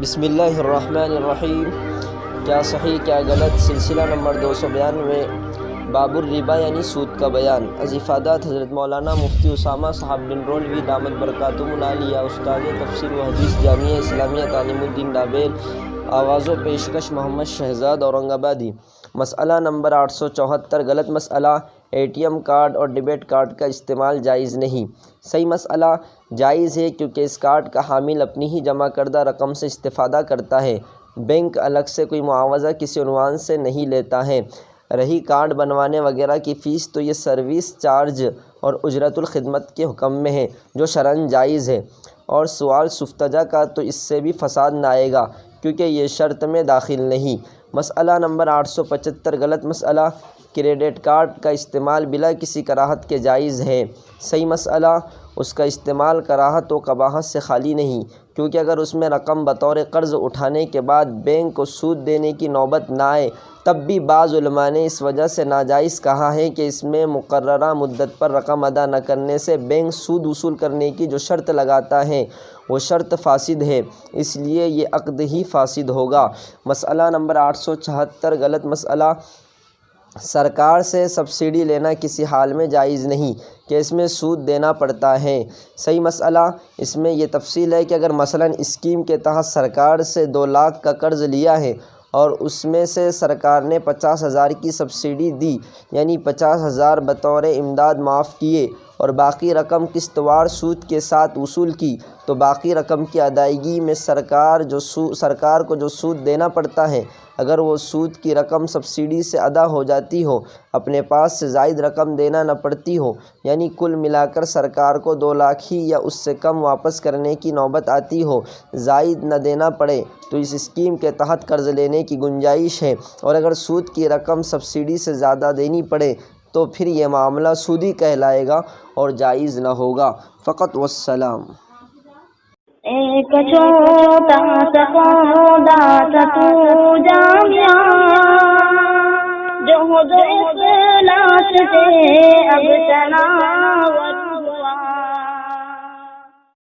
بسم اللہ الرحمن الرحیم۔ کیا صحیح کیا غلط، سلسلہ نمبر 292، باب الربا یعنی سود کا بیان۔ از افادات حضرت مولانا مفتی اسامہ صاحب ڈنرولوی دامت برکاتہم العالیہ، استاد تفسیر و حدیث جامعہ اسلامیہ تعلیم الدین ڈابیل، آواز و پیشکش محمد شہزاد اورنگ آبادی۔ مسئلہ نمبر 874، غلط مسئلہ، ATM کارڈ اور ڈیبٹ کارڈ کا استعمال جائز نہیں۔ صحیح مسئلہ، جائز ہے کیونکہ اس کارڈ کا حامل اپنی ہی جمع کردہ رقم سے استفادہ کرتا ہے، بینک الگ سے کوئی معاوضہ کسی عنوان سے نہیں لیتا ہے۔ رہی کارڈ بنوانے وغیرہ کی فیس تو یہ سروس چارج اور اجرت الخدمت کے حکم میں ہے جو شرعاً جائز ہے، اور سوال سفتجا کا تو اس سے بھی فساد نہ آئے گا کیونکہ یہ شرط میں داخل نہیں۔ مسئلہ نمبر 875، غلط مسئلہ، کریڈٹ کارڈ کا استعمال بلا کسی کراہت کے جائز ہے۔ صحیح مسئلہ، اس کا استعمال کراہت و قباحت سے خالی نہیں، کیونکہ اگر اس میں رقم بطور قرض اٹھانے کے بعد بینک کو سود دینے کی نوبت نہ آئے تب بھی بعض علماء نے اس وجہ سے ناجائز کہا ہے کہ اس میں مقررہ مدت پر رقم ادا نہ کرنے سے بینک سود وصول کرنے کی جو شرط لگاتا ہے وہ شرط فاسد ہے، اس لیے یہ عقد ہی فاسد ہوگا۔ مسئلہ نمبر 876، غلط مسئلہ، سرکار سے سبسڈی لینا کسی حال میں جائز نہیں کہ اس میں سود دینا پڑتا ہے۔ صحیح مسئلہ، اس میں یہ تفصیل ہے کہ اگر مثلاً اسکیم کے تحت سرکار سے 2 لاکھ کا قرض لیا ہے اور اس میں سے سرکار نے 50,000 کی سبسڈی دی، یعنی 50,000 بطور امداد معاف کیے اور باقی رقم قسط وار سود کے ساتھ وصول کی، تو باقی رقم کی ادائیگی میں سرکار کو جو سود دینا پڑتا ہے، اگر وہ سود کی رقم سبسڈی سے ادا ہو جاتی ہو، اپنے پاس سے زائد رقم دینا نہ پڑتی ہو، یعنی کل ملا کر سرکار کو 2 لاکھ ہی یا اس سے کم واپس کرنے کی نوبت آتی ہو، زائد نہ دینا پڑے، تو اس اسکیم کے تحت قرض لینے کی گنجائش ہے، اور اگر سود کی رقم سبسڈی سے زیادہ دینی پڑے تو پھر یہ معاملہ سودی کہلائے گا اور جائز نہ ہوگا۔ فقط والسلام۔ ایک چھوٹا سا پودا تھا تو جامعہ، جو اخلاص سے اب تناور